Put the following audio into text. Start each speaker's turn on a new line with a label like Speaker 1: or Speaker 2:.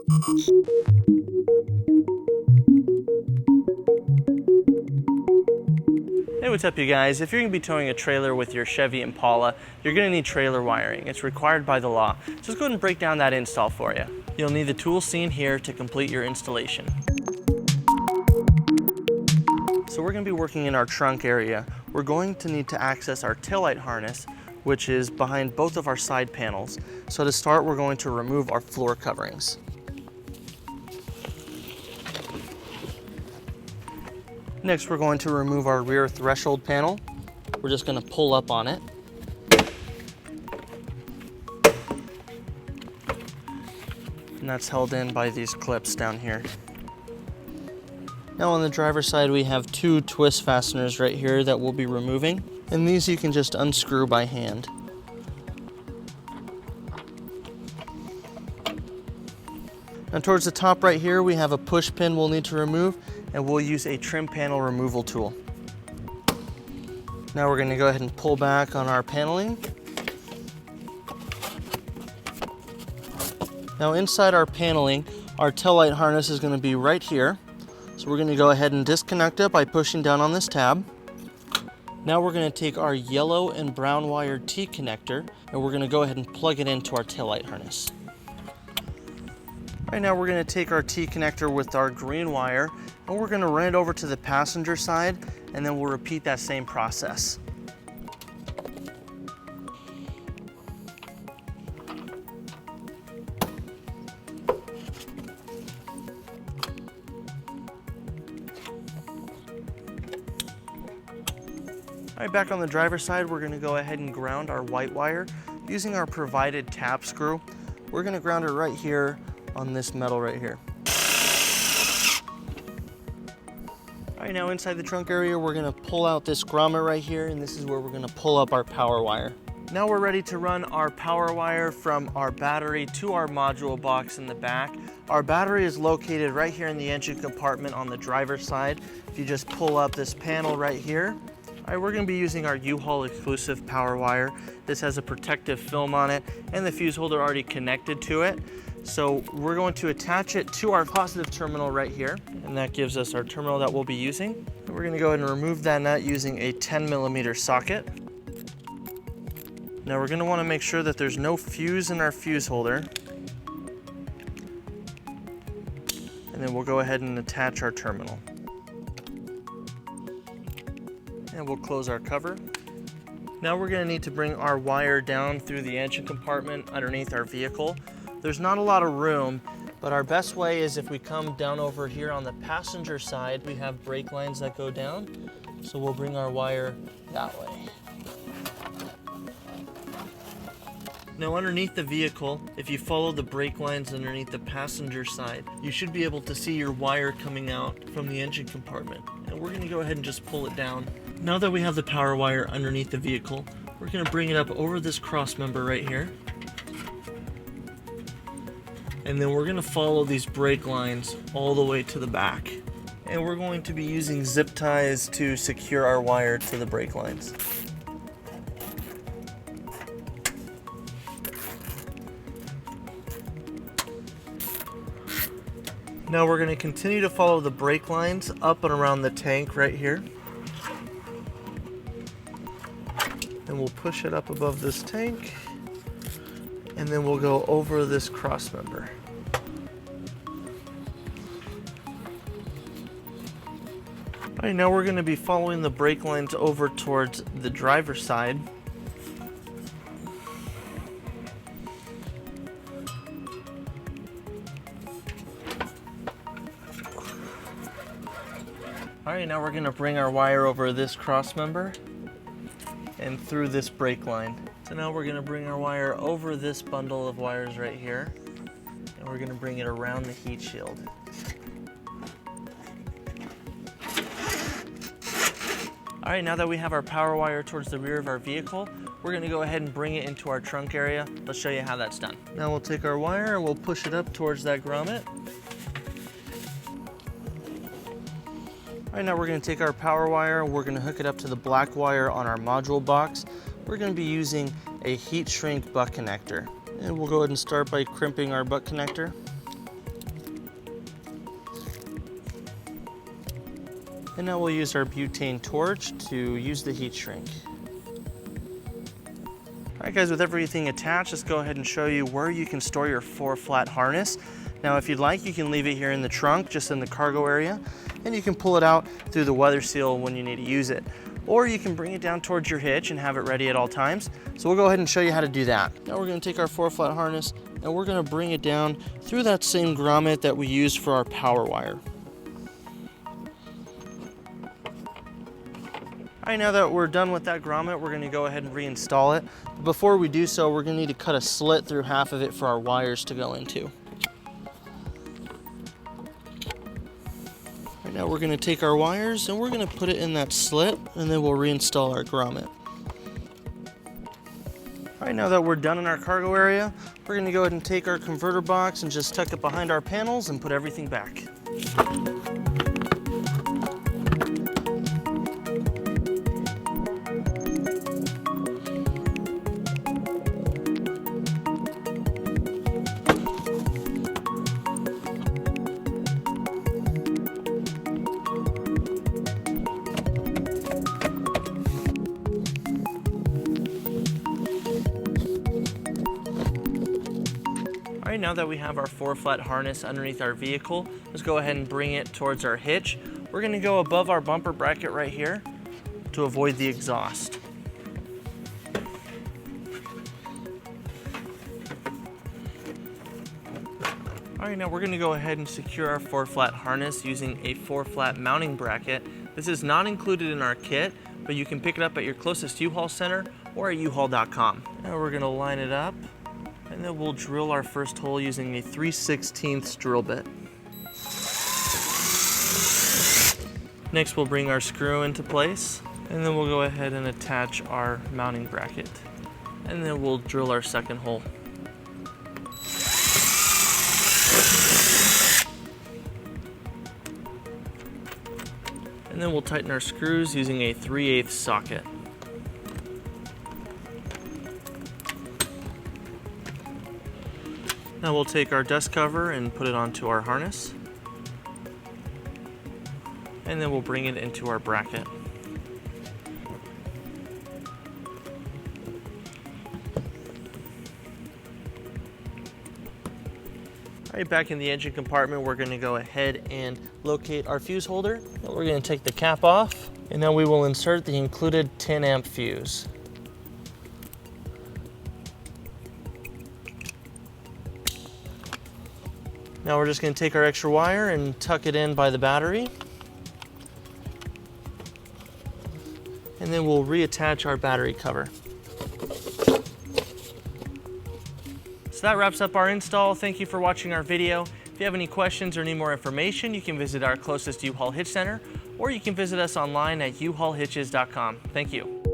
Speaker 1: Hey, what's up you guys? If you're going to be towing a trailer with your Chevy Impala, you're going to need trailer wiring. It's required by the law. So let's go ahead and break down that install for you. You'll need the tools seen here to complete your installation. So we're going to be working in our trunk area. We're going to need to access our taillight harness, which is behind both of our side panels. So to start, we're going to remove our floor coverings. Next, we're going to remove our rear threshold panel. We're just going to pull up on it. And that's held in by these clips down here. Now on the driver's side, we have two twist fasteners right here that we'll be removing. And these you can just unscrew by hand. Now towards the top right here, we have a push pin we'll need to remove, and we'll use a trim panel removal tool. Now we're going to go ahead and pull back on our paneling. Now inside our paneling, our taillight harness is going to be right here. So we're going to go ahead and disconnect it by pushing down on this tab. Now we're going to take our yellow and brown wire T connector, and we're going to go ahead and plug it into our taillight harness. Right now we're going to take our T connector with our green wire, and we're going to run it over to the passenger side, and then we'll repeat that same process. All right, back on the driver's side, we're going to go ahead and ground our white wire using our provided tap screw. We're going to ground it right here on this metal right here. All right, now inside the trunk area, we're going to pull out this grommet right here, and this is where we're going to pull up our power wire. Now we're ready to run our power wire from our battery to our module box in the back. Our battery is located right here in the engine compartment on the driver's side. If you just pull up this panel right here. All right, we're going to be using our U-Haul exclusive power wire. This has a protective film on it and the fuse holder already connected to it. So we're going to attach it to our positive terminal right here, and that gives us our terminal that we'll be using. And we're going to go ahead and remove that nut using a 10mm socket. Now we're going to want to make sure that there's no fuse in our fuse holder. And then we'll go ahead and attach our terminal. And we'll close our cover. Now we're going to need to bring our wire down through the engine compartment underneath our vehicle. There's not a lot of room, but our best way is if we come down over here on the passenger side, we have brake lines that go down. So we'll bring our wire that way. Now underneath the vehicle, if you follow the brake lines underneath the passenger side, you should be able to see your wire coming out from the engine compartment. And we're going to go ahead and just pull it down. Now that we have the power wire underneath the vehicle, we're going to bring it up over this cross member right here. And then we're going to follow these brake lines all the way to the back. And we're going to be using zip ties to secure our wire to the brake lines. Now we're going to continue to follow the brake lines up and around the tank right here. And we'll push it up above this tank. And then we'll go over this cross member. All right, now we're going to be following the brake lines over towards the driver's side. All right, now we're going to bring our wire over this cross member and through this brake line. So now we're going to bring our wire over this bundle of wires right here, and we're going to bring it around the heat shield. All right, now that we have our power wire towards the rear of our vehicle, we're going to go ahead and bring it into our trunk area. Let's show you how that's done. Now we'll take our wire and we'll push it up towards that grommet. All right, now we're going to take our power wire and we're going to hook it up to the black wire on our module box. We're going to be using a heat shrink butt connector. And we'll go ahead and start by crimping our butt connector. And now we'll use our butane torch to use the heat shrink. All right guys, with everything attached, let's go ahead and show you where you can store your 4-flat harness. Now if you'd like, you can leave it here in the trunk, just in the cargo area, and you can pull it out through the weather seal when you need to use it. Or you can bring it down towards your hitch and have it ready at all times. So we'll go ahead and show you how to do that. Now we're gonna take our 4-flat harness and we're gonna bring it down through that same grommet that we used for our power wire. All right, now that we're done with that grommet, we're gonna go ahead and reinstall it. But before we do so, we're gonna need to cut a slit through half of it for our wires to go into. Right now we're gonna take our wires and we're gonna put it in that slit, and then we'll reinstall our grommet. All right, now that we're done in our cargo area, we're gonna go ahead and take our converter box and just tuck it behind our panels and put everything back. All right, now that we have our 4-flat harness underneath our vehicle, let's go ahead and bring it towards our hitch. We're gonna go above our bumper bracket right here to avoid the exhaust. All right, now we're gonna go ahead and secure our 4-flat harness using a 4-flat mounting bracket. This is not included in our kit, but you can pick it up at your closest U-Haul center or at uhaul.com. Now we're gonna line it up, and then we'll drill our first hole using a 3/16 drill bit. Next, we'll bring our screw into place, and then we'll go ahead and attach our mounting bracket. And then we'll drill our second hole. And then we'll tighten our screws using a 3/8 socket. Now we'll take our dust cover and put it onto our harness. And then we'll bring it into our bracket. All right, back in the engine compartment, we're gonna go ahead and locate our fuse holder. And we're gonna take the cap off, and now we will insert the included 10-amp fuse. Now we're just going to take our extra wire and tuck it in by the battery. And then we'll reattach our battery cover. So that wraps up our install. Thank you for watching our video. If you have any questions or need more information, you can visit our closest U-Haul Hitch Center, or you can visit us online at uhaulhitches.com. Thank you.